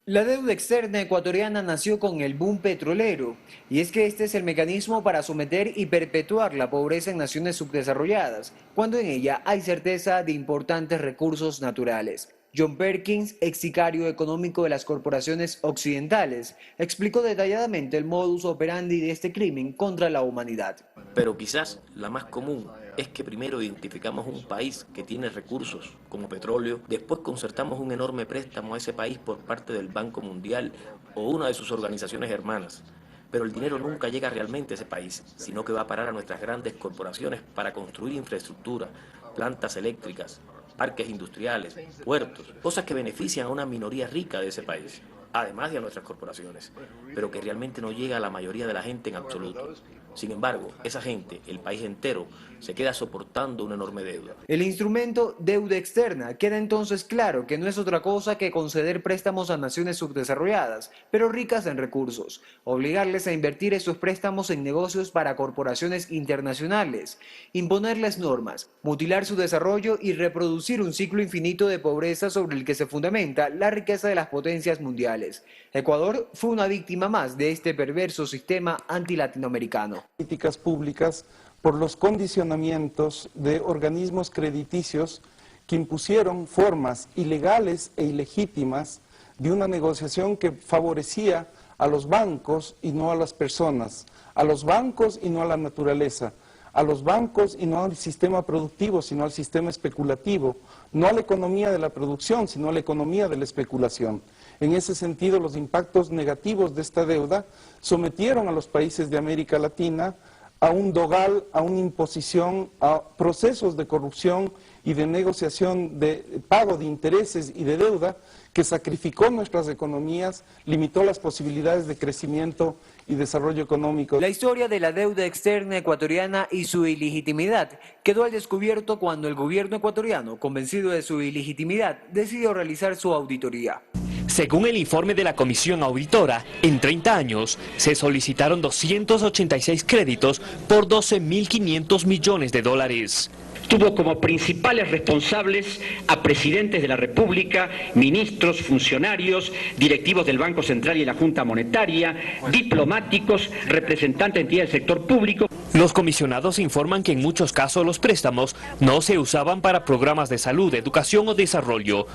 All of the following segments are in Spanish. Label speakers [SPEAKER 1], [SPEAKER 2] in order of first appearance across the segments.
[SPEAKER 1] La deuda externa ecuatoriana nació con el boom petrolero, y es que este es el mecanismo para someter y perpetuar la pobreza en naciones subdesarrolladas, cuando en ella hay certeza de importantes recursos naturales. John Perkins, ex sicario económico de las corporaciones occidentales, explicó detalladamente el modus operandi de este crimen contra la humanidad.
[SPEAKER 2] Pero quizás la más común es que primero identificamos un país que tiene recursos como petróleo, después concertamos un enorme préstamo a ese país por parte del Banco Mundial o una de sus organizaciones hermanas. Pero el dinero nunca llega realmente a ese país, sino que va a parar a nuestras grandes corporaciones para construir infraestructura, plantas eléctricas, parques industriales, puertos, cosas que benefician a una minoría rica de ese país, además de a nuestras corporaciones, pero que realmente no llega a la mayoría de la gente en absoluto. Sin embargo, esa gente, el país entero, se queda soportando una enorme deuda.
[SPEAKER 1] El instrumento deuda externa queda entonces claro que no es otra cosa que conceder préstamos a naciones subdesarrolladas, pero ricas en recursos, obligarles a invertir esos préstamos en negocios para corporaciones internacionales, imponerles normas, mutilar su desarrollo y reproducir un ciclo infinito de pobreza sobre el que se fundamenta la riqueza de las potencias mundiales. Ecuador fue una víctima más de este perverso sistema antilatinoamericano.
[SPEAKER 3] Políticas públicas por los condicionamientos de organismos crediticios que impusieron formas ilegales e ilegítimas de una negociación que favorecía a los bancos y no a las personas, a los bancos y no a la naturaleza, a los bancos y no al sistema productivo, sino al sistema especulativo, no a la economía de la producción, sino a la economía de la especulación. En ese sentido, los impactos negativos de esta deuda sometieron a los países de América Latina a un dogal, a una imposición, a procesos de corrupción y de negociación de pago de intereses y de deuda que sacrificó nuestras economías, limitó las posibilidades de crecimiento y desarrollo económico.
[SPEAKER 1] La historia de la deuda externa ecuatoriana y su ilegitimidad quedó al descubierto cuando el gobierno ecuatoriano, convencido de su ilegitimidad, decidió realizar su auditoría.
[SPEAKER 4] Según el informe de la Comisión Auditora, en 30 años se solicitaron 286 créditos por 12.500 millones de dólares.
[SPEAKER 5] Tuvo como principales responsables a presidentes de la República, ministros, funcionarios, directivos del Banco Central y la Junta Monetaria, diplomáticos, representantes de entidades del sector público.
[SPEAKER 4] Los comisionados informan que en muchos casos los préstamos no se usaban para programas de salud, educación o desarrollo.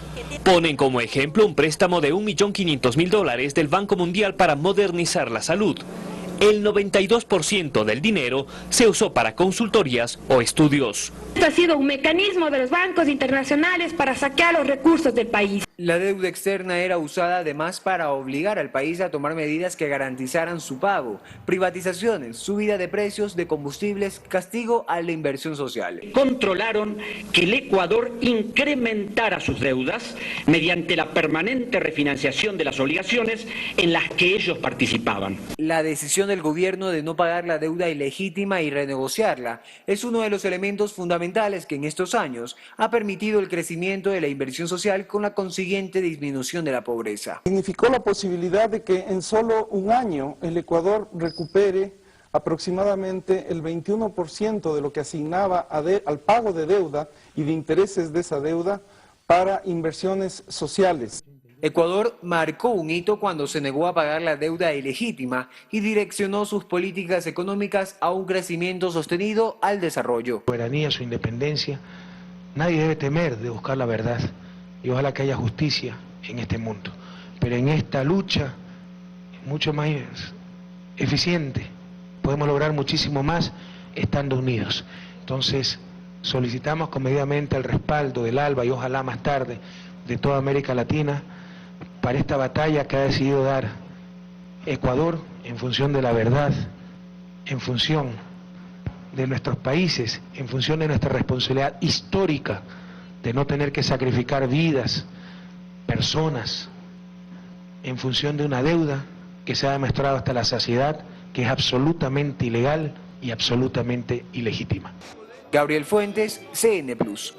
[SPEAKER 4] Ponen como ejemplo un préstamo de $1.500.000 del Banco Mundial para modernizar la salud. El 92% del dinero se usó para consultorías o estudios.
[SPEAKER 6] Esto ha sido un mecanismo de los bancos internacionales para saquear los recursos del país.
[SPEAKER 1] La deuda externa era usada además para obligar al país a tomar medidas que garantizaran su pago, privatizaciones, subida de precios de combustibles, castigo a la inversión social.
[SPEAKER 5] Controlaron que el Ecuador incrementara sus deudas mediante la permanente refinanciación de las obligaciones en las que ellos participaban.
[SPEAKER 1] La decisión del gobierno de no pagar la deuda ilegítima y renegociarla es uno de los elementos fundamentales que en estos años ha permitido el crecimiento de la inversión social con la consiguiente disminución de la pobreza.
[SPEAKER 3] Significó la posibilidad de que en solo un año el Ecuador recupere aproximadamente el 21% de lo que asignaba al pago de deuda y de intereses de esa deuda para inversiones sociales.
[SPEAKER 1] Ecuador marcó un hito cuando se negó a pagar la deuda ilegítima y direccionó sus políticas económicas a un crecimiento sostenido al desarrollo.
[SPEAKER 7] Su soberanía, su independencia, nadie debe temer de buscar la verdad y ojalá que haya justicia en este mundo. Pero en esta lucha, mucho más eficiente, podemos lograr muchísimo más estando unidos. Entonces, solicitamos comedidamente el respaldo del ALBA y ojalá más tarde de toda América Latina para esta batalla que ha decidido dar Ecuador en función de la verdad, en función de nuestros países, en función de nuestra responsabilidad histórica de no tener que sacrificar vidas, personas, en función de una deuda que se ha demostrado hasta la saciedad que es absolutamente ilegal y absolutamente ilegítima.
[SPEAKER 1] Gabriel Fuentes, CN Plus.